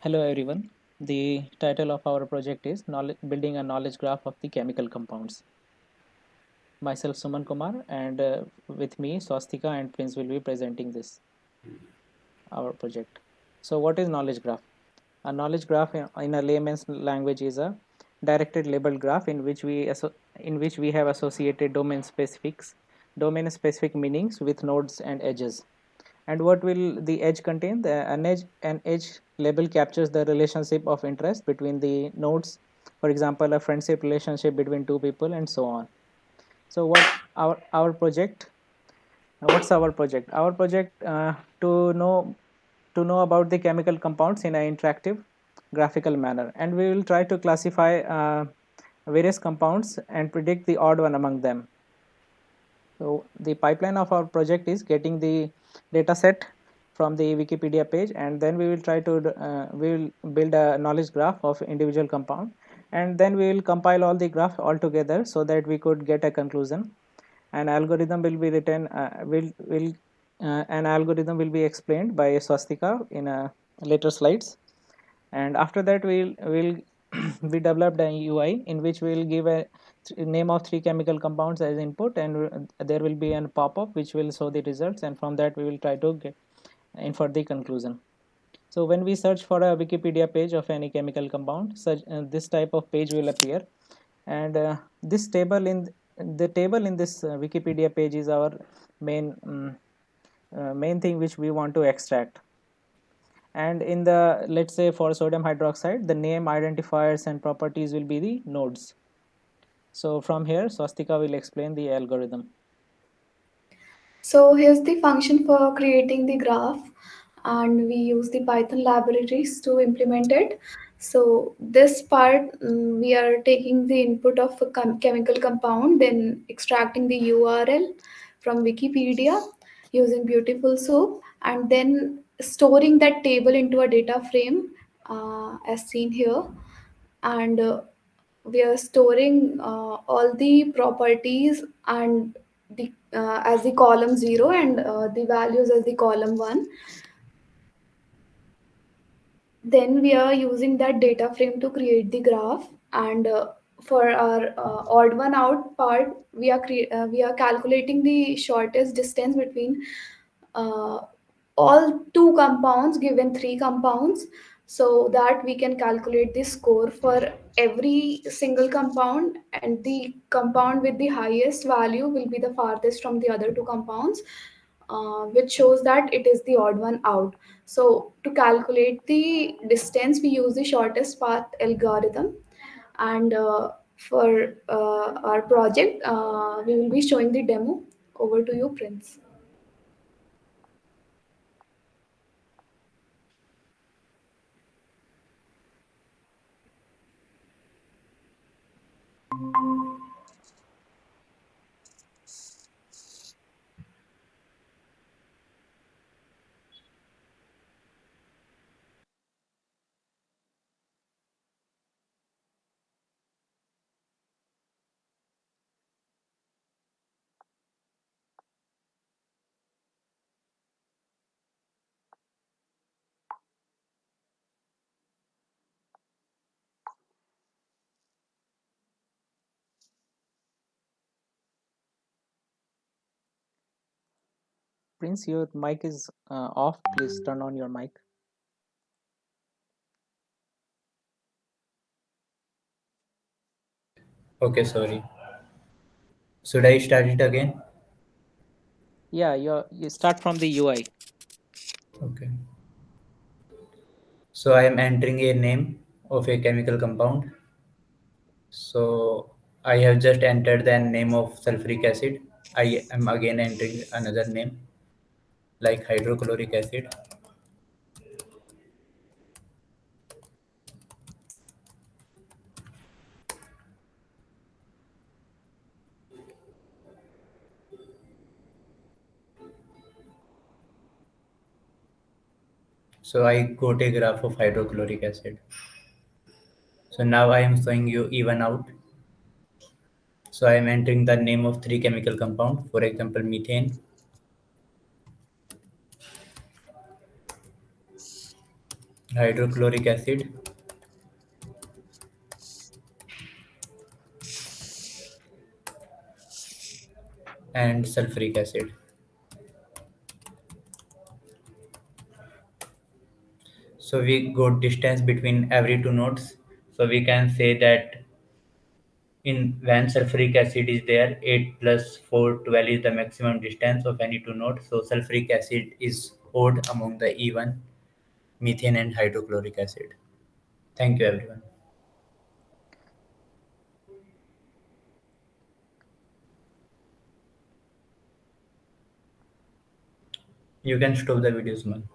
Hello everyone. The title of our project is Building a Knowledge Graph of the Chemical Compounds. Myself Suman Kumar and with me Swastika and Prince will be presenting this our project. So what is knowledge graph? A knowledge graph in a layman's language is a directed labeled graph in which we have associated domain specific meanings with nodes and edges. And what will the edge contain? An edge label captures the relationship of interest between the nodes, for example, a friendship relationship between two people, and so on. So, our project? What's our project? Our project to know about the chemical compounds in an interactive, graphical manner, and we will try to classify various compounds and predict the odd one among them. So the pipeline of our project is getting the data set from the Wikipedia page, and then we will try to we will build a knowledge graph of individual compound, and then we will compile all the graph all together so that we could get a conclusion. An algorithm will be written will an algorithm will be explained by Swastika in later slides, and after that we'll we developed a UI in which we'll give a name of three chemical compounds as input, and there will be a pop-up which will show the results, and from that we will try to get infer the conclusion. So when we search for a Wikipedia page of any chemical compound, such this type of page will appear, and this table in the table in this Wikipedia page is our main thing which we want to extract. And in the, let's say, for sodium hydroxide, the name, identifiers and properties will be the nodes. So from here Swastika will explain the algorithm. So here's the function for creating the graph, and we use the Python libraries to implement it. So this part, we are taking the input of a chemical compound, then extracting the URL from Wikipedia using Beautiful Soup, and then storing that table into a data frame, as seen here. And we are storing all the properties and the as the column 0, and the values as the column 1. Then we are using that data frame to create the graph, and for our odd one out part, we are calculating the shortest distance between uh, all two compounds given three compounds, so that we can calculate the score for every single compound, and the compound with the highest value will be the farthest from the other two compounds, which shows that it is the odd one out. So to calculate the distance, we use the shortest path algorithm. And for our project, we will be showing the demo. Over to you, Prince. Prince, your mic is off. Please turn on your mic. Okay, sorry. Should I start it again? Yeah, you start from the UI. Okay. So I am entering a name of a chemical compound. So I have just entered the name of sulfuric acid. I am again entering another name like hydrochloric acid. So I got a graph of hydrochloric acid. So now I am showing you even out. So I am entering the name of three chemical compound, for example, methane. hydrochloric acid, and sulfuric acid. So we got distance between every two nodes. So we can say that in when sulfuric acid is there, 8 plus 4, 12 is the maximum distance of any two nodes. So sulfuric acid is odd among the even methane and hydrochloric acid. Thank you everyone. You can stop the videos, man.